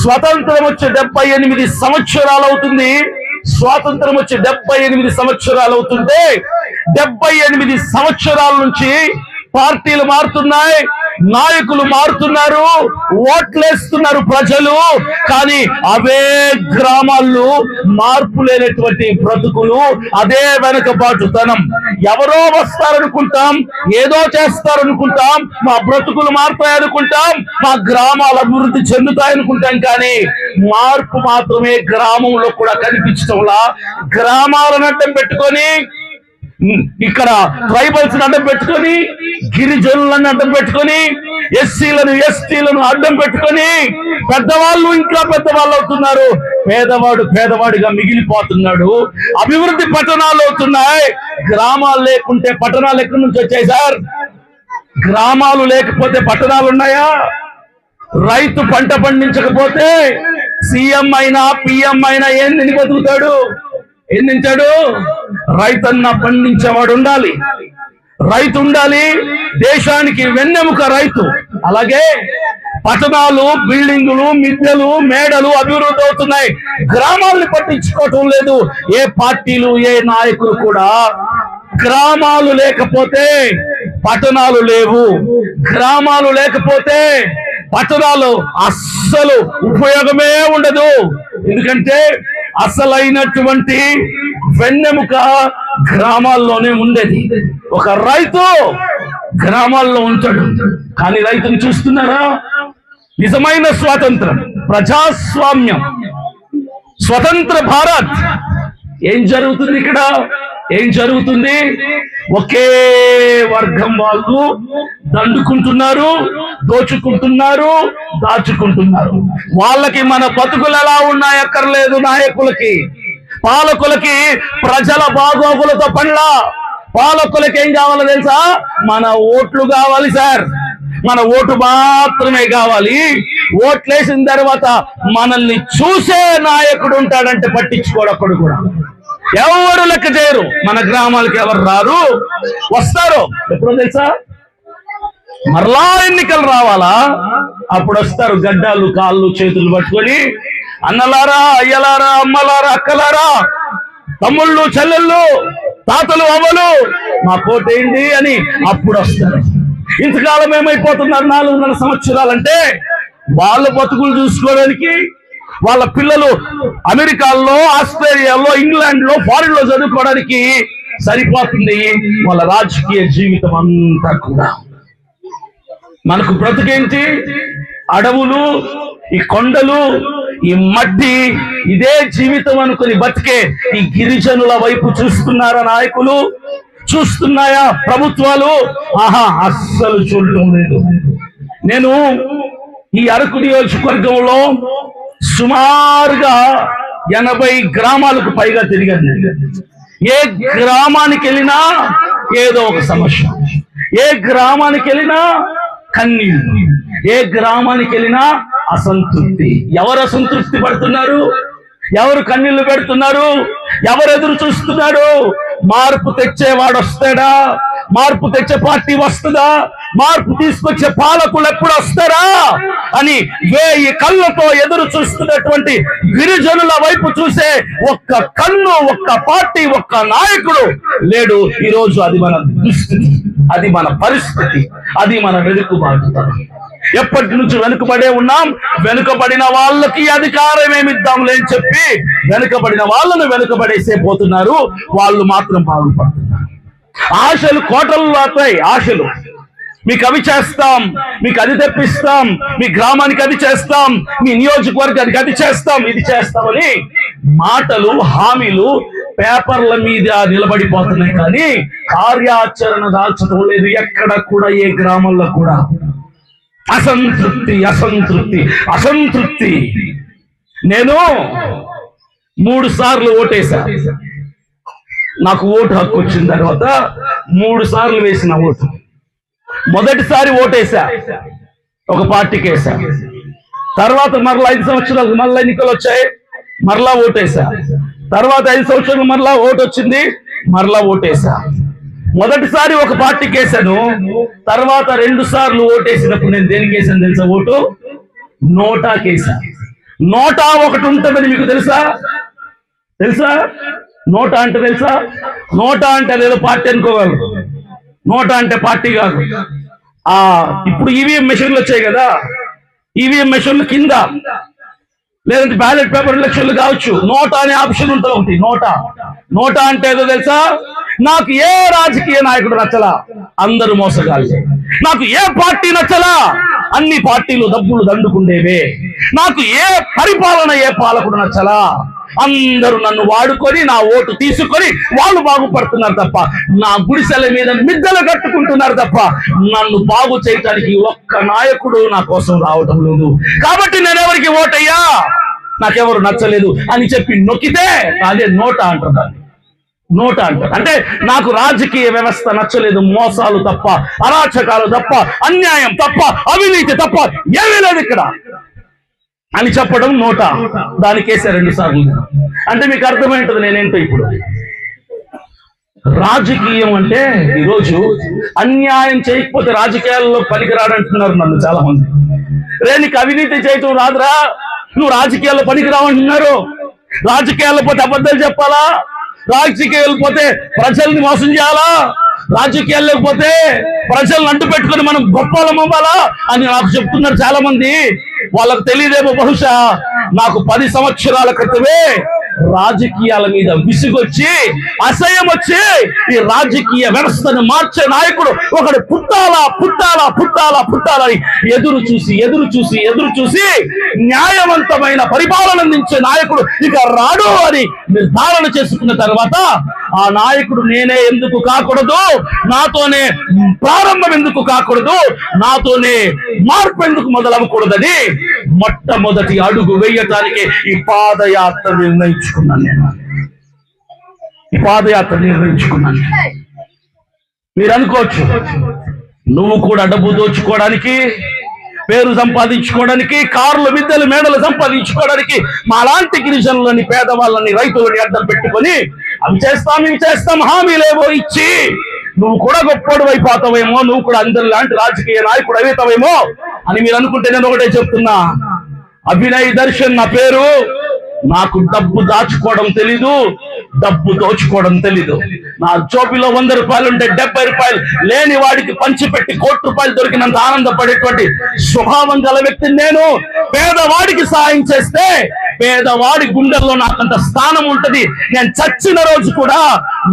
స్వతంత్రం వచ్చి 78 సంవత్సరాలు అవుతుంది. స్వాతంత్రం వచ్చి 78 సంవత్సరాలు అవుతుంటే 78 సంవత్సరాల నుంచి పార్టీలు మారుతున్నాయి, నాయకులు మారుతున్నారు, ఓట్లేస్తున్నారు ప్రజలు. కానీ అవే గ్రామాల్లో మార్పు లేనటువంటి బ్రతుకులు, అదే వెనకబాటుతనం. ఎవరో వస్తారనుకుంటాం, ఏదో చేస్తారనుకుంటాం, మా బ్రతుకులు మారుతాయనుకుంటాం, మా గ్రామాలు అభివృద్ధి చెందుతాయనుకుంటాం. కానీ మార్పు మాత్రమే గ్రామంలో కూడా కనిపించడంలా. గ్రామాలను అడ్డం పెట్టుకొని, ఇక్కడ ట్రైబల్స్ అడ్డం పెట్టుకొని, గిరిజనులను అడ్డం పెట్టుకొని, ఎస్సీలను ఎస్టీలను అడ్డం పెట్టుకొని పెద్దవాళ్ళు ఇంకా పెద్దవాళ్ళు అవుతున్నారు. పేదవాడు పేదవాడిగా మిగిలిపోతున్నాడు. అభివృద్ధి పట్టణాలు అవుతున్నాయి. గ్రామాలు లేకుంటే పట్టణాలు ఎక్కడి నుంచి వచ్చాయి సార్? గ్రామాలు లేకపోతే పట్టణాలు ఉన్నాయా? రైతు పంట పండించకపోతే సీఎం అయినా పిఎం అయినా ఏం తిని బతుకుతాడు? ఏం తింటాడు? రైతన్న పండించేవాడు ఉండాలి, రైతు ఉండాలి. దేశానికి వెన్నెముక రైతు. అలాగే పట్టణాలు, బిల్డింగులు, మిద్దెలు, మేడలు అభివృద్ధి అవుతున్నాయి. గ్రామాలను పట్టించుకోవటం లేదు ఏ పార్టీలు, ఏ నాయకులు కూడా. గ్రామాలు లేకపోతే పట్టణాలు లేవు, గ్రామాలు లేకపోతే పట్టణాలు అస్సలు ఉపయోగమే ఉండదు. ఎందుకంటే అసలైనటువంటి వెన్నెముక గ్రామాల్లోనే ఉండేది. ఒక రైతు గ్రామాల్లో ఉంటాడు. కానీ రైతును చూస్తున్నారా? నిజమైన స్వాతంత్రం, ప్రజాస్వామ్యం, స్వతంత్ర భారత్. ఏం జరుగుతుంది ఇక్కడ? ఏం జరుగుతుంది? ఒకే వర్గం వాళ్ళు దండుకుంటున్నారు, దోచుకుంటున్నారు, దాచుకుంటున్నారు. వాళ్ళకి మన బతుకులు ఎలా ఉన్నాయక్కర్లేదు. నాయకులకి, పాలకులకి ప్రజల బాగోగులతో పనిలా. పాలకులకి ఏం కావాలో తెలుసా? మన ఓట్లు కావాలి సార్, మన ఓటు మాత్రమే కావాలి. ఓట్లేసిన తర్వాత మనల్ని చూసే నాయకుడు ఉంటాడంటే పట్టించుకోడప్పుడు కూడా ఎవరు లెక్క చేయరు. మన గ్రామాలకి ఎవరు రారు, వస్తారు ఎప్పుడో తెలుసా? మరలా ఎన్నికలు రావాలా, అప్పుడు వస్తారు గడ్డాలు, కాళ్ళు, చేతులు పట్టుకొని, అన్నలారా, అయ్యలారా, అమ్మలారా, అక్కలారా, తమ్ముళ్ళు, చెల్లెళ్ళు, తాతలు, అవ్వలు, మా కోటేంటి అని అప్పుడు వస్తారు. ఇంతకాలం ఏమైపోతున్నారు? 4 సంవత్సరాలంటే వాళ్ళ బతుకులు చూసుకోవడానికి, వాళ్ళ పిల్లలు అమెరికాలో, ఆస్ట్రేలియాలో, ఇంగ్లాండ్ లో, ఫారిన్ లో చదువుకోవడానికి సరిపోతుంది వాళ్ళ రాజకీయ జీవితం అంతా కూడా. మనకు బ్రతుకేంటి? అడవులు, ఈ కొండలు, ఈ మట్టి, ఇదే జీవితం అనుకుని బతికే ఈ గిరిజనుల వైపు చూస్తున్నారా నాయకులు? చూస్తున్నాయా ప్రభుత్వాలు? ఆహా, అస్సలు చూడటం లేదు. నేను ఈ అరకు నియోజకవర్గంలో సుమారుగా 80 గ్రామాలకు పైగా తిరిగాను. ఏ గ్రామానికి వెళ్ళినా ఏదో ఒక సమస్య, ఏ గ్రామానికి వెళ్ళినా కన్నీళ్ళు, ఏ గ్రామానికి వెళ్ళినా అసంతృప్తి. ఎవరు అసంతృప్తి పడుతున్నారు? ఎవరు కన్నీళ్లు పెడుతున్నారు? ఎవరు ఎదురు చూస్తున్నాడు? మార్పు తెచ్చేవాడు వస్తాడా? మార్పు తెచ్చే పార్టీ వస్తుందా? మార్పు తీసుకొచ్చే పాలకులు ఎప్పుడు వస్తారా అని 1000 కళ్ళతో ఎదురు చూస్తున్నటువంటి గిరిజనుల వైపు చూసే ఒక్క కన్ను, ఒక్క పార్టీ, ఒక్క నాయకుడు లేడు ఈరోజు. అది మన దుస్థితి, అది మన పరిస్థితి, అది మన వెనుకబాటుతనం. ఎప్పటి నుంచి వెనుకబడే ఉన్నాం. వెనుకబడిన వాళ్ళకి అధికారం ఏమిద్దాంలే అని చెప్పి వెనుకబడిన వాళ్ళను వెనుకబడేసే పోతున్నారు. వాళ్ళు మాత్రం బాగుపడుతున్నారు. ఆశలు కోటలు అవుతాయి. ఆశలు, మీకు అవి చేస్తాం, మీకు అది తెప్పిస్తాం, మీ గ్రామానికి అది చేస్తాం, మీ నియోజకవర్గానికి అది చేస్తాం, ఇది చేస్తామని మాటలు, హామీలు పేపర్ల మీద నిలబడిపోతున్నాయి. కానీ కార్యాచరణ దాల్చడం లేదు ఎక్కడ కూడా, ఏ గ్రామంలో కూడా. అసంతృప్తి, అసంతృప్తి, అసంతృప్తి. నేను 3 సార్లు ఓటేసా. నాకు ఓటు హక్కు వచ్చిన తర్వాత 3 సార్లు వేసిన ఓటు. మొదటిసారి ఓటేసా, ఒక పార్టీకి వేసా. తర్వాత మరలా 5 సంవత్సరాలు మరలా ఎన్నికలు వచ్చాయి, మరలా ఓటేసా. తర్వాత 5 సంవత్సరాలు మరలా ఓటు వచ్చింది, మరలా ఓటేసా. మొదటిసారి ఒక పార్టీకి వేసాను, తర్వాత 2 సార్లు ఓటేసినప్పుడు నేను దేనికి వేసాను తెలుసా? ఓటు నోటాకేసా. నోటా ఒకటి ఉంటుందని మీకు తెలుసా? నోటా అంటే తెలుసా? నోటా అంటే అదేదో పార్టీ అనుకోగలరు. నోటా అంటే పార్టీ కాదు. ఇప్పుడు ఈవీఎం మెషిన్లు వచ్చాయి కదా, ఈవీఎం మెషిన్లు కింద లేదంటే బ్యాలెట్ పేపర్ ఎలక్షన్లు కావచ్చు, నోటా అనే ఆప్షన్ ఉంటుంది ఒకటి. నోటా అంటే ఏదో తెలుసా? నాకు ఏ రాజకీయ నాయకుడు నచ్చలా, అందరూ మోసగాళ్ళే. నాకు ఏ పార్టీ నచ్చలా, అన్ని పార్టీలు డబ్బులు దండుకుండేవే. నాకు ఏ పరిపాలన, ఏ పాలకుడు నచ్చలా, అందరూ నన్ను వాడుకొని నా ఓటు తీసుకొని వాళ్ళు బాగుపడుతున్నారు తప్ప, నా గుడిసెల మీద మిద్దెలు కట్టుకుంటున్నారు తప్ప, నన్ను బాగు చేయటానికి ఒక్క నాయకుడు నా కోసం రావటం లేదు. కాబట్టి నేనెవరికి ఓటయ్యా, నాకెవరు నచ్చలేదు అని చెప్పి నొక్కితే అదే నోటా అంటారు. నోటా అంటారు. అంటే నాకు రాజకీయ వ్యవస్థ నచ్చలేదు, మోసాలు తప్ప, అరాచకాలు తప్ప, అన్యాయం తప్ప, అవినీతి తప్ప ఏమీ లేదు ఇక్కడ అని చెప్పడం నోటా. దానికేసే 2 సార్లు. అంటే మీకు అర్థమైంటది నేనేంటో. ఇప్పుడు రాజకీయం అంటే ఈరోజు అన్యాయం చేయకపోతే రాజకీయాల్లో పనికిరాడంటున్నారు నన్ను చాలా మంది. నీకు అవినీతి చేయటం రాదురా, నువ్వు రాజకీయాల్లో పనికిరావంటున్నారు. రాజకీయాల్లో పోతే అబద్ధాలు చెప్పాలా, రాజకీయాలు పోతే ప్రజల్ని మోసం చేయాలా, రాజకీయాలు లేకపోతే ప్రజలను అంటు పెట్టుకుని మనం గొప్పలం అవ్వాలా అని నాకు చెప్తున్నారు చాలా మంది. వాళ్ళకు తెలియదేమో, బహుశా నాకు 10 సంవత్సరాల క్రితమే రాజకీయాల మీద విసుగొచ్చి, అసహ్యం వచ్చి ఈ రాజకీయ వ్యవస్థను మార్చే నాయకుడు ఒకడు పుట్టాలని ఎదురు చూసి న్యాయవంతమైన పరిపాలన అందించే నాయకుడు ఇక రాడు అని నిర్ధారణ చేసుకున్న తర్వాత, ఆ నాయకుడు నేనే ఎందుకు కాకూడదు, నాతోనే ప్రారంభం ఎందుకు కాకూడదు, నాతోనే మార్పు ఎందుకు మొదలవ్వకూడదని మొట్టమొదటి అడుగు వేయటానికి ఈ పాదయాత్ర నిర్ణయించుకున్నాను. మీరు అనుకోవచ్చు, నువ్వు కూడా డబ్బు దోచుకోవడానికి, పేరు సంపాదించుకోవడానికి, కార్లు, మిద్దెలు, మేడలు సంపాదించుకోవడానికి మాలాంటి గిరిజనులని, పేదవాళ్ళని, రైతులని అడ్డం పెట్టుకొని అవి చేస్తాం హామీలేవో ఇచ్చి నువ్వు కూడా గొప్పడు అయిపోతావేమో, నువ్వు కూడా అందరి లాంటి రాజకీయ నాయకుడు అవుతావేమో అని మీరు అనుకుంటే నేను ఒకటే చెప్తున్నా, అభినయ్ దర్శన్ నా పేరు. నాకు డబ్బు దాచుకోవడం తెలీదు, డబ్బు దోచుకోవడం తెలీదు. నా జోబిలో 100 రూపాయలు ఉంటే 70 రూపాయలు లేని వాడికి పంచిపెట్టి 1 కోటి రూపాయలు దొరికినంత ఆనందపడేటువంటి స్వభావం గల వ్యక్తిని నేను. పేదవాడికి సాయం చేస్తే పేదవాడి గుండెల్లో నాకంత స్థానం ఉంటది, నేను చచ్చిన రోజు కూడా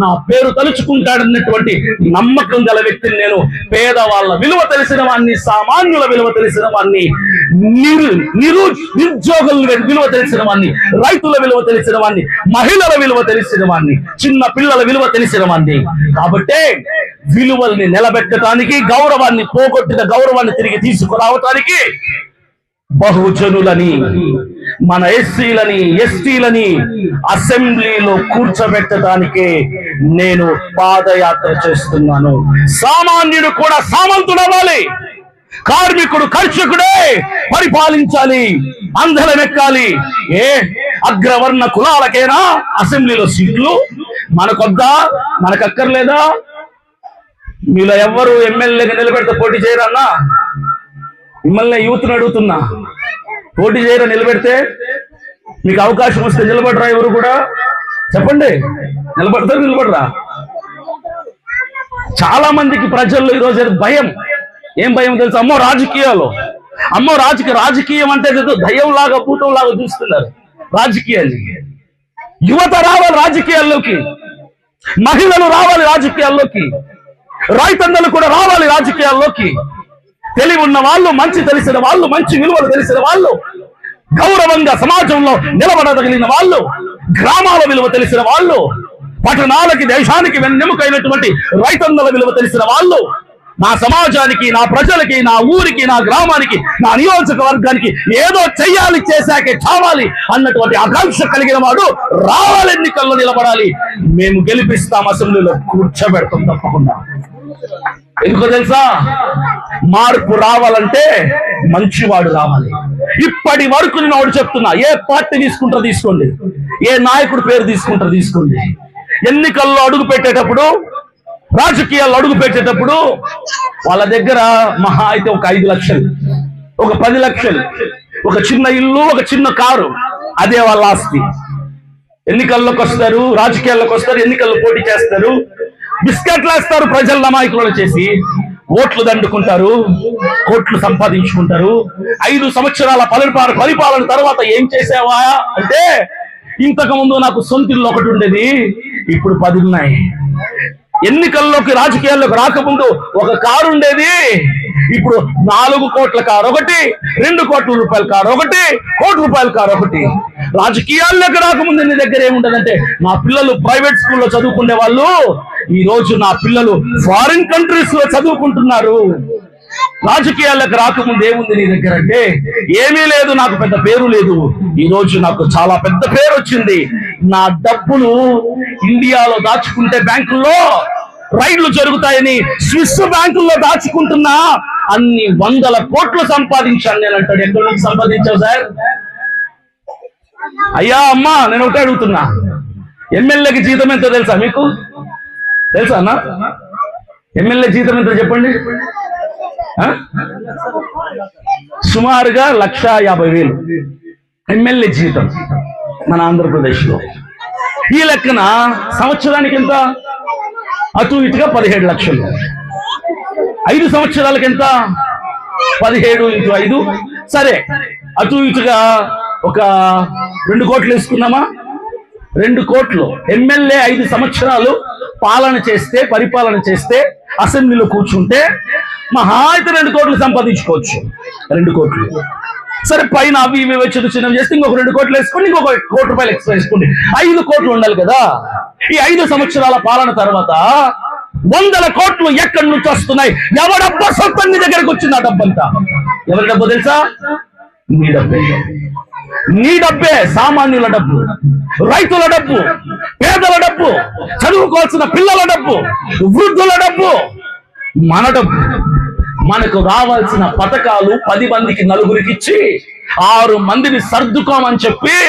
నా పేరు తలుచుకుంటాడన్నటువంటి నమ్మకం గల వ్యక్తిని నేను. పేదవాళ్ళ విలువ తెలిసిన వాడిని, సామాన్యుల విలువ తెలిసిన వాడిని, నిరుద్యోగుల విలువ తెలిసిన వాడిని, రైతుల విలువ తెలిసిన వాడిని, మహిళల విలువ తెలిసిన వాడిని, చిన్న పిల్లల విలువ తెలిసిన వాడిని. కాబట్టి విలువల్ని నిలబెట్టడానికి, గౌరవాన్ని పోగొట్టిన గౌరవాన్ని తిరిగి తీసుకురావటానికి బహుజనులని, మన ఎస్సీలని, ఎస్టీలని అసెంబ్లీలో కూర్చోబెట్టడానికే నేను పాదయాత్ర చేస్తున్నాను. సామాన్యుడు కూడా సామంతుడవ్వాలి, కార్మికుడు కర్షకుడే పరిపాలించాలి, అందరం ఎక్కాలి. అగ్రవర్ణ కులాలకైనా అసెంబ్లీలో సీట్లు మనకొద్దా, మనకక్కర్లేదా? మీలో ఎవరు ఎమ్మెల్యేగా నిలబెడితే పోటీ చేయరన్నా? మిమ్మల్ని యూత్ని అడుగుతున్నా, పోటీ చేయరా? నిలబెడితే మీకు అవకాశం వస్తే నిలబడరా? ఎవరు కూడా చెప్పండి, నిలబడతారు నిలబడరా? చాలా మందికి ప్రజల్లో ఈరోజు భయం. ఏం భయం తెలుసు? అమ్మో రాజకీయాలు, అమ్మో రాజకీయం అంటే దయ్యంలాగా, భూతంలాగా చూస్తున్నారు రాజకీయాన్ని. యువత రావాలి రాజకీయాల్లోకి, మహిళలు రావాలి రాజకీయాల్లోకి, రైతన్నలు కూడా రావాలి రాజకీయాల్లోకి. తెలివి ఉన్న వాళ్ళు, మంచి తెలిసిన వాళ్ళు, మంచి విలువలు తెలిసిన వాళ్ళు, గౌరవంగా సమాజంలో నిలబడగలిగిన వాళ్ళు, గ్రామాల విలువ తెలిసిన వాళ్ళు, పట్టణాలకి, దేశానికి వెన్నెముకైనటువంటి రైతన్నల విలువ తెలిసిన వాళ్ళు, నా సమాజానికి, నా ప్రజలకి, నా ఊరికి, నా గ్రామానికి, నా నియోజకవర్గానికి ఏదో చెయ్యాలి, చేశాకే చావాలి అన్నటువంటి ఆకాంక్ష కలిగిన వాడు రావాలి, ఎన్నికల్లో నిలబడాలి. మేము గెలిపిస్తాం, అసెంబ్లీలో కూర్చోబెడతాం తప్పకుండా. ఎందుకో తెలుసా? మార్పు రావాలంటే మంచివాడు రావాలి. ఇప్పటి వరకు నేను ఒకటి చెప్తున్నా, ఏ పార్టీ తీసుకుంటారో తీసుకోండి, ఏ నాయకుడు పేరు తీసుకుంటారో తీసుకోండి, ఎన్నికల్లో అడుగు పెట్టేటప్పుడు, రాజకీయాల్లో అడుగు పెట్టేటప్పుడు వాళ్ళ దగ్గర మహా అయితే ఒక 5 లక్షలు, ఒక 10 లక్షలు, ఒక చిన్న ఇల్లు, ఒక చిన్న కారు, అదే వాళ్ళ ఆస్తి. ఎన్నికల్లోకి వస్తారు, రాజకీయాల్లోకి వస్తారు, ఎన్నికల్లో పోటీ చేస్తారు, బిస్కెట్లు వేస్తారు, ప్రజల అమాయకులను చేసి ఓట్లు దండుకుంటారు, కోట్లు సంపాదించుకుంటారు. 5 సంవత్సరాల పరిపాలన తర్వాత ఏం చేసావా అంటే, ఇంతకు ముందు నాకు సొంత ఇల్లు ఒకటి ఉండేది, ఇప్పుడు 10 ఉన్నాయి. ఎన్నికల్లోకి రాజకీయాల్లోకి రాకముందు ఒక కారు ఉండేది, ఇప్పుడు 4 కోట్ల కారు ఒకటి, 2 కోట్ల రూపాయల కారు ఒకటి, 1 కోటి రూపాయల కారు ఒకటి. రాజకీయాల్లోకి రాకముందు నీ దగ్గర ఏముంటదంటే, నా పిల్లలు ప్రైవేట్ స్కూల్లో చదువుకునే వాళ్ళు ఈ రోజు నా పిల్లలు ఫారిన్ కంట్రీస్ లో చదువుకుంటున్నారు. రాజకీయాల్లోకి రాకముందు ఏముంది నీ దగ్గర అంటే, ఏమీ లేదు, నాకు పెద్ద పేరు లేదు. ఈ రోజు నాకు చాలా పెద్ద పేరు వచ్చింది. నా డబ్బులు ఇండియాలో దాచుకుంటే బ్యాంకుల్లో రైళ్లు జరుగుతాయని స్విస్ బ్యాంకుల్లో దాచుకుంటున్నా, అన్ని 100 కోట్లు సంపాదించాను నేను అంటాడు. ఎక్కడ నుంచి సంపాదించావు సార్? అయ్యా అమ్మా, నేను ఒకటే అడుగుతున్నా, ఎమ్మెల్యేకి జీతం ఎంతో తెలుసా మీకు? తెలుసా అన్న? ఎమ్మెల్యే జీతం ఎంతో చెప్పండి. సుమారుగా 1,50,000 ఎమ్మెల్యే జీతం మన ఆంధ్రప్రదేశ్ లో. ఈ లెక్కన సంవత్సరానికి ఎంత? అటు ఇటుగా 17 లక్షలు. 5 సంవత్సరాలకి ఎంత? 17 × 5, సరే అటు ఇటుగా ఒక 2 కోట్లు వేసుకున్నామా? 2 కోట్లు. ఎమ్మెల్యే 5 సంవత్సరాలు పరిపాలన చేస్తే అసెంబ్లీలో కూర్చుంటే మహా అయితే 2 కోట్లు సంపాదించుకోవచ్చు. 2 కోట్లు. సరే, పైన అవి ఇవి చిన్నవి చేస్తే ఇంకొక 2 కోట్లు వేసుకోండి, ఇంకొక 1 కోటి రూపాయలు ఎక్స్ట్రా వేసుకోండి. 5 కోట్లు ఉండాలి కదా. ఈ 5 సంవత్సరాల పాలన తర్వాత 100 కోట్లు ఎక్కడి నుంచి వస్తున్నాయి? ఎవడబ్బా సొంతం నీ దగ్గరకు వచ్చింది ఆ డబ్బంతా? ఎవరి డబ్బు తెలుసా? నీ డబ్బే. నీ డబ్బే. సామాన్యుల డబ్బు, రైతుల డబ్బు, పేదల డబ్బు, చదువుకోవాల్సిన పిల్లల డబ్బు, వృద్ధుల డబ్బు, మన డబ్బు. మనకు రావాల్సిన పథకాలు 10 మందికి 4గురికి ఇచ్చి 6 మందిని సర్దుకోమని చెప్పి,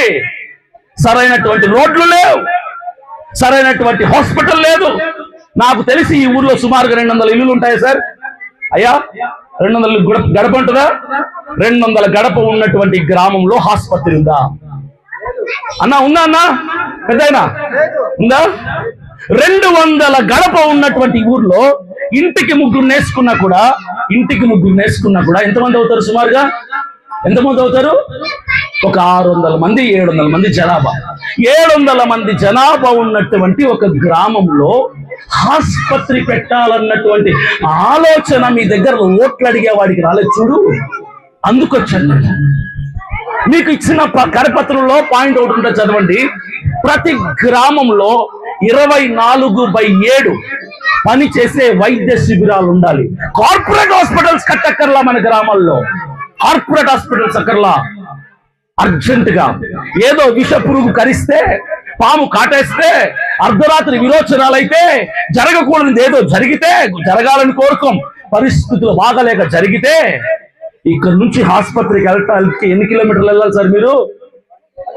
సరైనటువంటి రోడ్లు లేవు, సరైనటువంటి హాస్పిటల్ లేదు. నాకు తెలిసి ఈ ఊర్లో సుమారుగా 200 ఇల్లులు ఉంటాయి సార్. అయ్యా, 200 గడప ఉంటుందా? 200 గడప ఉన్నటువంటి గ్రామంలో ఆసుపత్రి ఉందా అన్నా? ఉందా అన్నా? పెద్దయినా ఉందా? 200 గడప ఉన్నటువంటి ఊర్లో ఇంటికి 3 నేసుకున్నా కూడా ఎంతమంది అవుతారు? సుమారుగా ఎంతమంది అవుతారు? ఒక 600 మంది, 700 మంది జనాభా. 700 మంది జనాభా ఉన్నటువంటి ఒక గ్రామంలో ఆసుపత్రి పెట్టాలన్నటువంటి ఆలోచన మీ దగ్గర ఓట్లు అడిగే వాడికి రాలేదు చూడు. అందుకొచ్చాను. మీకు ఇచ్చిన కరపత్రంలో పాయింట్ ఒకటి ఉంటే చదవండి. ప్రతి గ్రామంలో 24/7 పని చేసే వైద్య శిబిరాలు ఉండాలి. కార్పొరేట్ హాస్పిటల్స్ కట్టక్కర్లా మన గ్రామాల్లో. కార్పొరేట్ హాస్పిటల్స్ అక్కర్లా. అర్జెంట్ గా ఏదో విష పురుగు కరిస్తే, పాము కాటేస్తే, అర్ధరాత్రి విరోచనాలైతే, జరగకూడదు ఏదో జరగాలని కోరుకోం, పరిస్థితులు బాగలేక జరిగితే ఇక్కడ నుంచి ఆసుపత్రికి వెళ్ళటానికి ఎన్ని కిలోమీటర్లు వెళ్ళాలి సార్? మీరు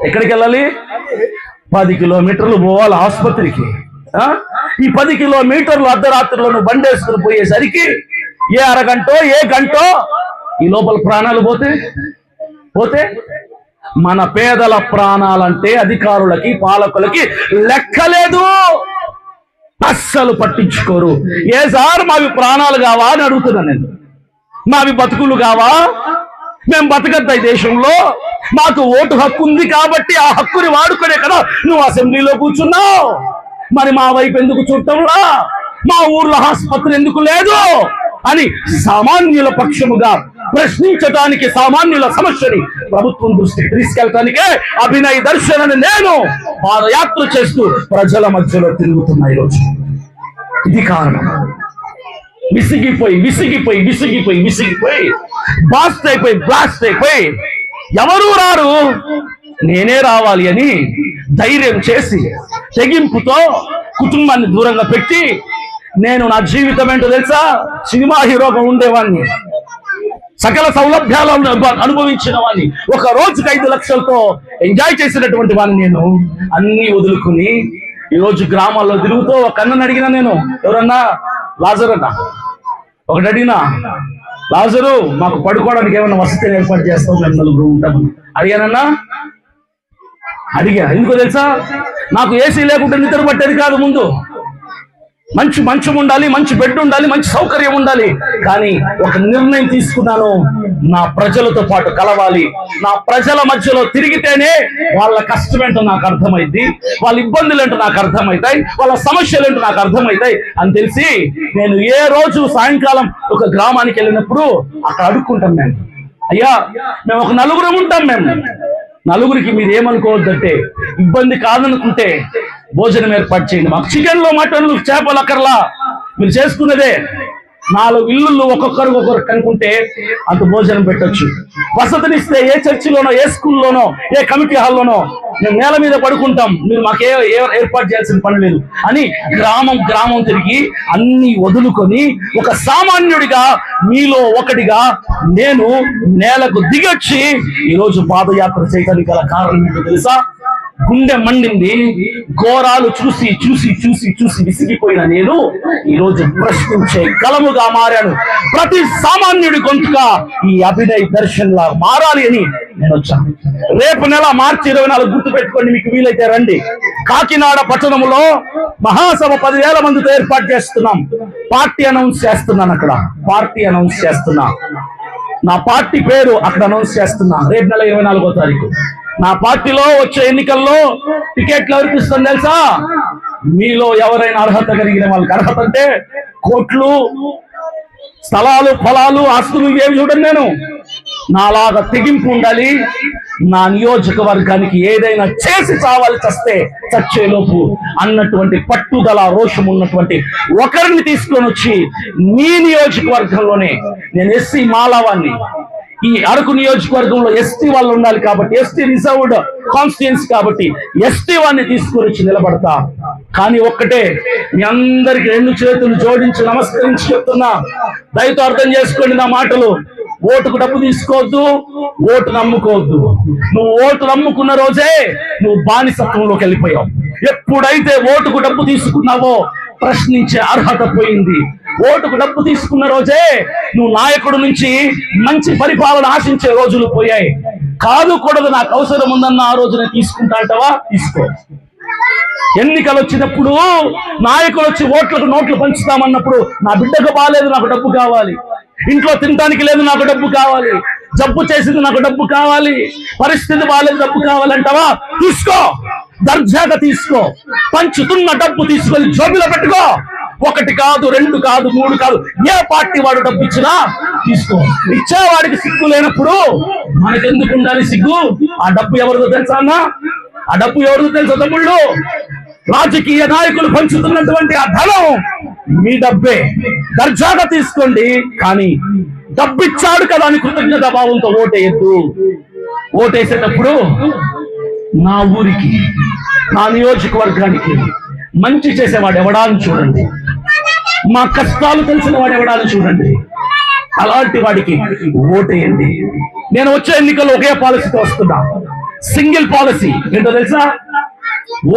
ఎక్కడికి వెళ్ళాలి? 10 కిలోమీటర్లు పోవాలి ఆసుపత్రికి. ఈ 10 కిలోమీటర్లు అర్ధరాత్రిలో నువ్వు బండేసుకుని పోయేసరికి ఏ అరగంటో ఏ గంటో ఈ లోపల ప్రాణాలు పోతే మన పేదల ప్రాణాలంటే అధికారులకి, పాలకులకి లెక్కలేదు. అస్సలు పట్టించుకోరు. ఏ సార్ మావి ప్రాణాలు కావా అని అడుగుతున్నా నేను. మావి బతుకులు కావా? మేము బతకద్దా ఈ దేశంలో? మాకు ఓటు హక్కు ఉంది కాబట్టి ఆ హక్కుని వాడుకునే కదా నువ్వు అసెంబ్లీలో కూర్చున్నావు. మరి మా వైపు ఎందుకు చూడటంలా? మా ఊర్లో ఆసుపత్రి ఎందుకు లేదు అని సామాన్యుల పక్షముగా ప్రశ్నించడానికి, సామాన్యుల సమస్యని ప్రభుత్వం దృష్టికి తీసుకెళ్ళటానికే అభినయ దర్శనని నేను పాదయాత్ర చేస్తూ ప్రజల మధ్యలో తిరుగుతున్నా ఈరోజు. ఇది కారణం. విసిగిపోయి బ్లాస్ట్ అయిపోయి ఎవరూ రారు, నేనే రావాలి అని ధైర్యం చేసి తెగింపుతో కుటుంబాన్ని దూరంగా పెట్టి, నేను నా జీవితం ఏంటో తెలుసా? సినిమా హీరోగా ఉండేవాడిని, సకల సౌలభ్యాలను అనుభవించిన వాడిని, ఒక రోజుకి 5 లక్షలతో ఎంజాయ్ చేసినటువంటి వాడిని నేను. అన్ని వదులుకుని ఈరోజు గ్రామాల్లో తిరుగుతూ ఒక అన్నని అడిగినా నేను, ఎవరన్నా లాజర్ అన్న, ఒకటి అడిగినా లాజరు మాకు పడుకోవడానికి ఏమైనా వసతిని ఏర్పాటు చేస్తాం, మేము నలుగురు ఉంటాము. అడిగానన్నా, అడిగా. ఎందుకో తెలుసా, నాకు ఏసీ లేకుంటే నిద్ర పట్టేది కాదు. ముందు మంచి మంచం ఉండాలి, మంచి బెడ్ ఉండాలి, మంచి సౌకర్యం ఉండాలి. కానీ ఒక నిర్ణయం తీసుకున్నాను, నా ప్రజలతో పాటు కలవాలి. నా ప్రజల మధ్యలో తిరిగితేనే వాళ్ళ కష్టమేంటో నాకు అర్థమైంది, వాళ్ళ ఇబ్బందులు ఏంటో నాకు అర్థమవుతాయి, వాళ్ళ సమస్యలు ఏంటో నాకు అర్థమవుతాయి అని తెలిసి నేను ఏ రోజు సాయంకాలం ఒక గ్రామానికి వెళ్ళినప్పుడు అక్కడ అడుక్కుంటాం. మేము అయ్యా, మేము ఒక నలుగురం ఉంటాం. మేము నలుగురికి మీరు ఏమనుకోవద్దంటే, ఇబ్బంది కాదనుకుంటే భోజనం ఏర్పాటు చేయండి. మాకు చికెన్లు, మటన్లు, చేపలు అక్కర్లా, మీరు చేసుకున్నదే. 4 ఇల్లులు ఒక్కొక్కరికి ఒక్కొక్కరు కనుకుంటే అంత భోజనం పెట్టొచ్చు. వసతినిస్తే ఏ చర్చిలోనో, ఏ స్కూల్లోనో, ఏ కమిటీ హాల్లోనో మేము నేల మీద పడుకుంటాం, మీరు మాకే ఏర్పాటు చేయాల్సిన పని లేదు అని గ్రామం గ్రామం తిరిగి అన్ని వదులుకొని ఒక సామాన్యుడిగా, మీలో ఒకటిగా నేను నేలకు దిగొచ్చి ఈరోజు పాదయాత్ర చేయడానికి గల కారణం ఏంటో తెలుసా? గుండె మండింది. ఘోరాలు చూసి చూసి చూసి చూసి విసిగిపోయిన నేను ఈరోజు ప్రశ్నించే కలముగా మారాను. ప్రతి సామాన్యుడి గొంతుగా ఈ అభినయ్ దర్శన్ లా మారాలి అని నేను వచ్చాను. రేపు నెల మార్చి 24 గుర్తు పెట్టుకోండి, మీకు వీలైతే రండి. కాకినాడ పట్టణంలో మహాసభ 10,000 మందితో ఏర్పాటు చేస్తున్నాం. పార్టీ అనౌన్స్ చేస్తున్నాను. అక్కడ పార్టీ అనౌన్స్ చేస్తున్నా. నా పార్టీ పేరు అక్కడ అనౌన్స్ చేస్తున్నా. రేపు నెల 24వ తారీఖు నా పార్టీలో వచ్చే ఎన్నికల్లో టికెట్లు ఎవరికి ఇస్తుంది తెలుసా? మీలో ఎవరైనా అర్హత కలిగిన వాళ్ళకి. అర్హత అంటే కోట్లు, స్థలాలు, పొలాలు, ఆస్తులు ఇవేవి చూడండి. నేను నాలాగా తెగింపు ఉండాలి. నా నియోజకవర్గానికి ఏదైనా చేసి చావాలి, చస్తే చచ్చేలోపు అన్నటువంటి పట్టుదల, రోషం ఉన్నటువంటి ఒకరిని తీసుకొని వచ్చి మీ నియోజకవర్గంలోనే, నేను ఎస్సీ మాలవాన్ని, ఈ అరకు నియోజకవర్గంలో ఎస్టీ వాళ్ళు ఉండాలి కాబట్టి, ఎస్టీ రిజర్వ్డ్ కాన్స్టిట్యుయెన్సీ కాబట్టి ఎస్టీ వాడిని తీసుకొని వచ్చి నిలబడతా. కానీ ఒక్కటే, మీ అందరికి 2 చేతులు జోడించి నమస్కరించి చెప్తున్నా, దయతో అర్థం చేసుకోండి నా మాటలు. ఓటుకు డబ్బు తీసుకోవద్దు, ఓటు నమ్ముకోవద్దు. నువ్వు ఓటు నమ్ముకున్న రోజే నువ్వు బానిసత్వంలోకి వెళ్ళిపోయావు. ఎప్పుడైతే ఓటుకు డబ్బు తీసుకున్నావో ప్రశ్నించే అర్హత పోయింది. ఓటుకు డబ్బు తీసుకున్న రోజే నువ్వు నాయకుడు నుంచి మంచి పరిపాలన ఆశించే రోజులు పోయాయి. కాదు కూడదు, నాకు అవసరం ఉందన్న ఆ రోజునే తీసుకుంటా అంటావా? తీసుకో. ఎన్నికలు వచ్చినప్పుడు నాయకులు వచ్చి ఓట్లకు నోట్లు పంచుతామన్నప్పుడు, నా బిడ్డకు బాగాలేదు, నాకు డబ్బు కావాలి, ఇంట్లో తినడానికి లేదు, నాకు డబ్బు కావాలి, జబ్బు చేసింది, నాకు డబ్బు కావాలి, పరిస్థితి బాగాలేదు, డబ్బు కావాలంటావా? తీసుకో, దర్జాగా తీసుకో. పంచుతున్న డబ్బు తీసుకొని జోబిలో పెట్టుకో. 1 కాదు, 2 కాదు, 3 కాదు, ఏ పార్టీ వాడు డబ్బు ఇచ్చినా తీసుకో. ఇచ్చేవాడికి సిగ్గు లేనప్పుడు మనకెందుకు ఉండాలి సిగ్గు? ఆ డబ్బు ఎవరిదో తెలుసా అన్న? ఆ డబ్బు ఎవరిదో తెలుసా తమ్ముళ్ళు? రాజకీయ నాయకులు పంచుతున్నటువంటి ఆ ధనం మీ డబ్బే. దర్జాగా తీసుకోండి. కానీ డబ్బు ఇచ్చాడు కదా అని కృతజ్ఞత భావంతో ఓటేయద్దు. ఓటేసేటప్పుడు నా ఊరికి, నా నియోజకవర్గానికి మంచి చేసేవాడు ఎవడా అని చూడండి. మా కష్టాలు తెలిసిన వాడు ఎవడా అని చూడండి. అలాంటి వాడికి ఓటేయండి. నేను వచ్చే ఎన్నికల్లో ఒకే పాలసీతో వస్తున్నా. Single policy. ఏంటో తెలుసా?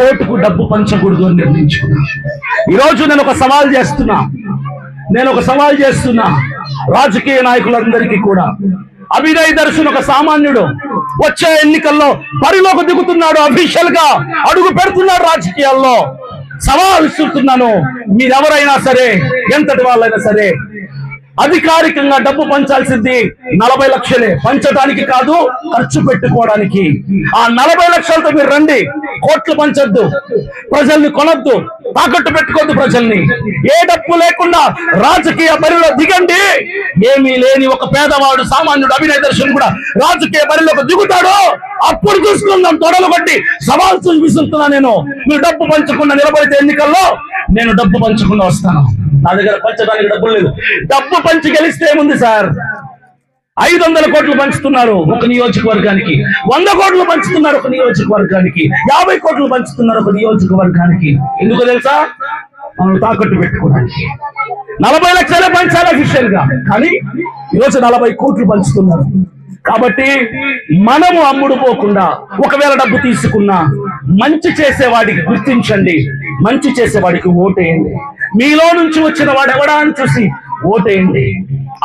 ఓటుకు డబ్బు పంచకూడదు అని నిర్ణయించుకున్నా. ఈరోజు నేను ఒక సవాల్ చేస్తున్నా రాజకీయ నాయకులందరికీ కూడా. అభినయ్ దర్శన్ ఒక సామాన్యుడు. వచ్చే ఎన్నికల్లో బరిలోకి దిగుతున్నాడు, అఫీషియల్ గా అడుగు పెడుతున్నాడు రాజకీయాల్లో. సవాల్ ఇస్తున్నాను, మీరెవరైనా సరే, ఎంతటి వాళ్ళైనా సరే, అధికారికంగా డబ్బు పంచాల్సింది 40 లక్షలే. పంచడానికి కాదు, ఖర్చు పెట్టుకోవడానికి. ఆ 40 లక్షలతో మీరు రండి. కోట్లు పంచొద్దు, ప్రజల్ని కొనొద్దు, తాకట్టు పెట్టుకోవద్దు ప్రజల్ని. ఏ డబ్బు లేకుండా రాజకీయ బరిలో దిగండి. ఏమీ లేని ఒక పేదవాడు, సామాన్యుడు అభినయ్ దర్శన్ కూడా రాజకీయ బరిలోకి దిగుతాడు. అప్పుడు చూసుకుందాం. తొడలు కొట్టి సవాల్ విసురుతున్నా నేను. మీరు డబ్బు పంచకుండా నిలబడితే ఎన్నికల్లో నేను డబ్బు పంచకుండా వస్తాను. నా దగ్గర పంచడానికి డబ్బులు లేదు. డబ్బు పంచి గెలిస్తే ఏముంది సార్? 500 కోట్లు పంచుతున్నారు ఒక నియోజకవర్గానికి, 100 కోట్లు పంచుతున్నారు ఒక నియోజకవర్గానికి, 50 కోట్లు పంచుతున్నారు ఒక నియోజకవర్గానికి. ఎందుకు తెలుసా? మనం తాకట్టు పెట్టుకోవడానికి. 40 లక్షలే పంచాలి అఫీషియల్ గా, కానీ ఈరోజు 40 కోట్లు పంచుతున్నారు. కాబట్టి మనము అమ్ముడు పోకుండా, ఒకవేళ డబ్బు తీసుకున్నా మంచి చేసేవాడికి గుర్తించండి, మంచి చేసేవాడికి ఓటేయండి. మీలో నుంచి వచ్చిన వాడు ఎవడా అని చూసి ఓటేయండి,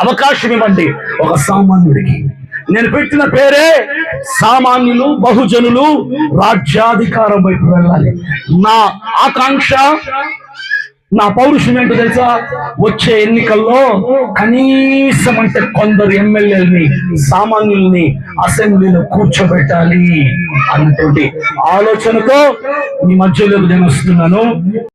అవకాశం ఇవ్వండి ఒక సామాన్యుడికి. నేను పెట్టిన పేరే సామాన్యులు, బహుజనులు రాజ్యాధికారం వైపు వెళ్ళాలి. నా ఆకాంక్ష, నా పౌరుషం ఏంటో తెలుసా? వచ్చే ఎన్నికల్లో కనీసం అంటే కొందరు ఎమ్మెల్యేలని, సామాన్యుల్ని అసెంబ్లీలో కూర్చోబెట్టాలి అన్నటువంటి ఆలోచనతో మీ మధ్యలోకి నేను వస్తున్నాను.